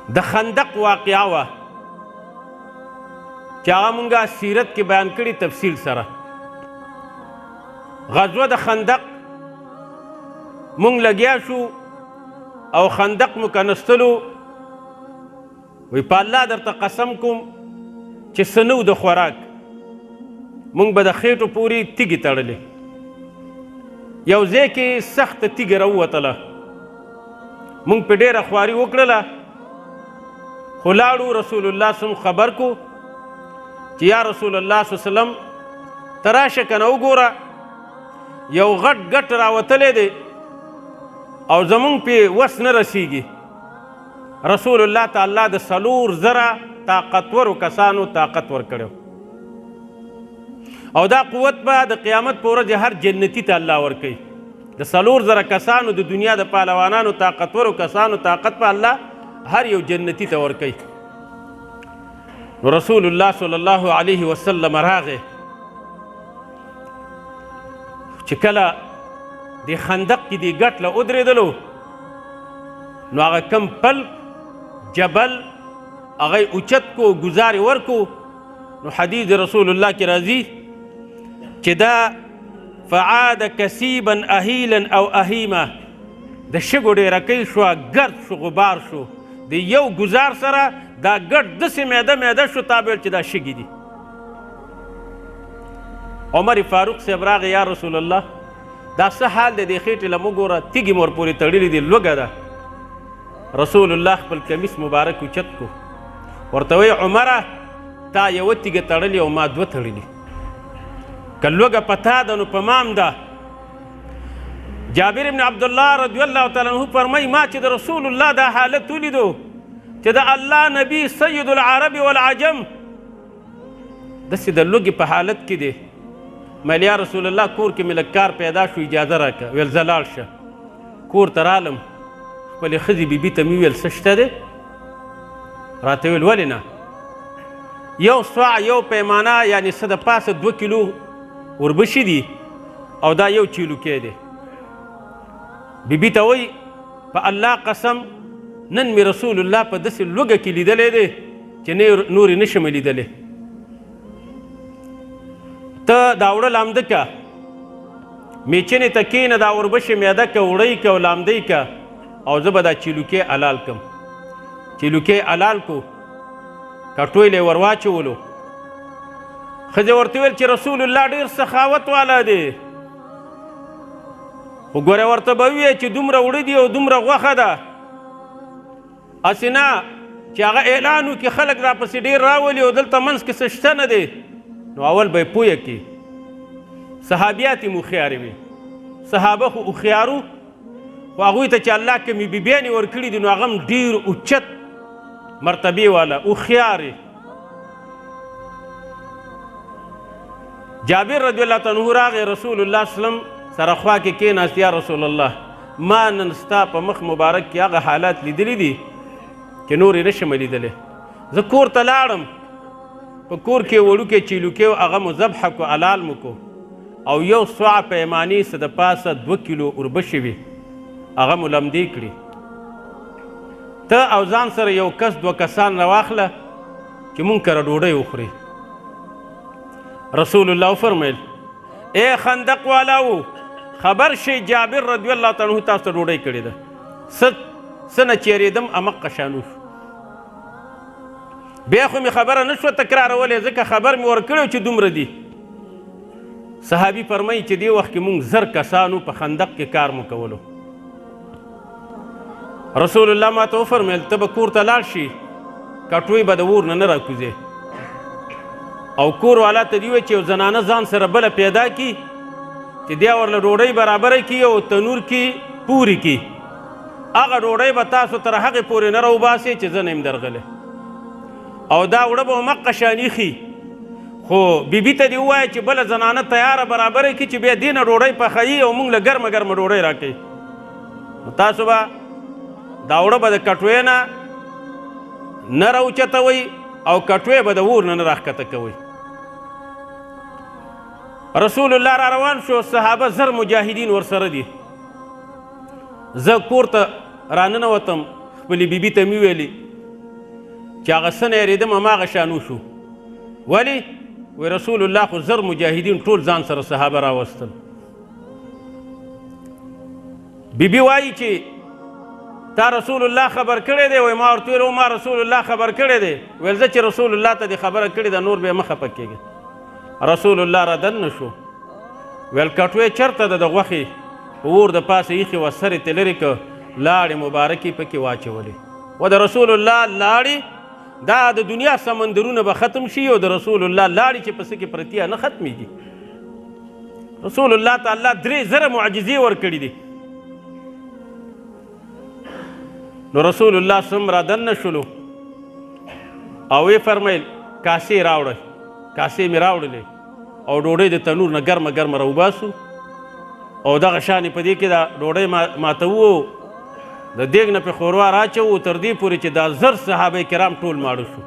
د خندق واقعه وه چې هغه مونږه سیرت کې بیان کړي تفصیل سره. غزوه د خندق مونږ لګیا شو او خندق مو کنستلو. وی په الله درته قسم کوم چې څه نه و د خوراک، مونږ به د خېټو پورې تیږې تړلې. یو ځای کې سخته تیږه راووتله، مونږ پې ډېره خواري وکړله، خو لاړو رسول الله سم خبر کو چې یا رسول الله صلی الله علیه وسلم ته راشه که نه وګوره یو غټ ګټ راوتلی دی او زمونږ پې وس نه رسیږي. رسول الله تعالی د 4,000 طاقتورو کسانو طاقت ورکړی او دا قوت به د قیامت په ورځ هر جنتي ته الله ورکوي. د 4,000 کسانو د دنیا د پهلوانانو طاقتورو کسانو طاقت په الله هر یو جنتي ته ورکوي. نو رسول الله صلی الله علیه وسلم راغی چې کله د خندق کې د ګټ له ودرېدلو نو هغه کم پل جبل هغه اوچت کو ګزارې ورکو. نو حدیث رسول الله کې راځي چې دا فعاد کسیبا اهیلا او اهیمه، د شګو ډېرکۍ شوه، ګرد شو، غبار شو، د یو ګزار سره دا ګډ داسې میده میده شو تا به ویل چې دا شګې دي. عمر فاروق صاحب راغی یا رسول الله دا څه حال دی؟ د خېټې له مه ګوره تیږې مور پورې تړلې دي، لوږه ده. رسول الله خپل کمیس مبارک اوچت کو، ورته وایي عمره تا یوه تیږه تړلې او ما 2 تړلې، که لوږه په تا ده نو په ما هم ده. جابر ابن عبدالله رضی الله تعالی عنه فرمایي ما چې د رسول الله دا حالت ولیدو چې د الله نبی سید العرب والعجم داسې د لوږې په حالت کې دی. مېل یا رسول الله کور کې مې لږ کار پیدا شو، اجازه راکړه. ویل زه لاړ شه. کور ته رالم، خپلې ښځې بیبي ته مې وویل څه شته دی؟ راته ویل ولې نه؟ یو سوع یو پیمانه یعنې څه د پاسه 2 کیلو وربشي دي او دا 1 چیلوکی دی. بیبي ته وایي په الله قسم نن مې رسول الله په داسې لوږه کې لیدلی دی چې نورې نشم لیدلی. ته دا وړه لامده که، میچنې ته کښېنه، دا وربشې میده که، وړی که او لامدی که او زه به دا چیلوکی حلال کم. چیلوکی حلال کو، کټویل یې ور واچولو. ښځې ورته ویل چې رسول الله ډېر سخاوت والا دی، خو ګوره ورته به ووایې چې دومره وړه دي او دومره غوښه ده، هسې نه چې هغه اعلان وکړي خلک راپسې ډېر راولي او دلته منځ کې څه شته نه دی. نو اول به یې پویه کړي. صحابیات یې هوښیارې وي، صحابه خو هوښیارو، خو هغوی ته چې الله کومې بیبیانې ورکړي دي نو هغه هم ډېر اوچت مرتبې والا هوښیارې. جابر رضی الله عنه راغی رسول الله صلی الله علیه وسلم سره خوا کې کېناست. یا رسول الله ما نن ستا په مخ مبارک کې هغه حالات لیدلی دي چې نور یې نشم لیدلی. زه کور ته لاړم، په کور کې وړوکی چیلوکی و هغه مو ذبحه کو، حلال مو کو، او یو سوع پیمانې څه د پاسه 2 کیلو وربشې وي هغه مو لمدې کړي. ته او ځان سره یو کس 2 کسان راواخله چې مونږ کره ډوډۍ وخوري. رسول الله وفرمیل ای خندق والاو خبر شئ جابر رضی الله تعالی عنه تاسو ته ډوډۍ کړې ده. څه نه چیرېدم امقه شانو شو. بیا خو مې خبره نه شوه تکرارولې ځکه خبر مې ورکړی چې دومره دي. صحابي فرمایي چې دې وخت کې مونږ 1000 کسانو په خندق کې کار مو کولو. رسول الله ما ته وفرمیل ته به کور ته لاړ شي، کټوۍ به د اور نه راکوځې او کور والا ته دې ووایي چې یو زنانه ځان سره بله پیدا کړي چې دی ورله ډوډۍ برابره کړي او تنور کې پورې کړي. هغه ډوډۍ به تاسو تر هغې پورې نه راوباسئ چې زه نه یم درغلی او دا وړه به مقه شان ایښي. خو بیبي ته دې ووایه چې بله زنانه تیاره برابره کړي چې بیا دې نه ډوډۍ پخوي او موږ له ګرمه ګرمه ډوډۍ راکوي. نو تاسو به دا وړه به د کټوۍ نه راوچتوئ او کټوۍ به د اور نه راښکته کوئ. رسول الله را روان شو، صحابه 1000 مجاهدین ورسره دي. زه کور ته راننوتم، خپلې بیبي ته مې وویلې چې هغه څه نه یېرېدم هماغه شان وشو. ولې؟ وی رسول الله خو زر مجاهدین ټول ځان سره صحابه راوستل. بیبي وایي چې تا رسول الله خبر کړی دی؟ وایي ما ورته ویل ما رسول الله خبر کړی دی. ویل زه چې رسول الله ته دې خبره کړې ده نور بیا مه خفه کېږه. رسول الله را دننه شو. ویل کټوۍ چېرته ده؟ د غوښې په اور د پاسه ایښې وه، سر یې ترې لرې کړه، لاړې مبارکې پکې واچولې. و د رسول الله لاړې دا د دنیا سمندرونه به ختم شي او د رسول الله لاړې چې پسې کې پرتیا نه ختمېږي. رسول الله ته الله 3,000 معجزې ورکړي دي. نو رسول الله سم را دننه شولو او ویې فرمیل کاسې راوړئ. کاسې مې راوړلې او ډوډۍ د تنور نه ګرمه ګرمه راوباسو او دغه شانې په دې کې دا ډوډۍ ماتوو، د دیګ نه پې ښوروا راچوو تر دې پورې چې دا 1000 صحابه کرام ټول ماړه شو.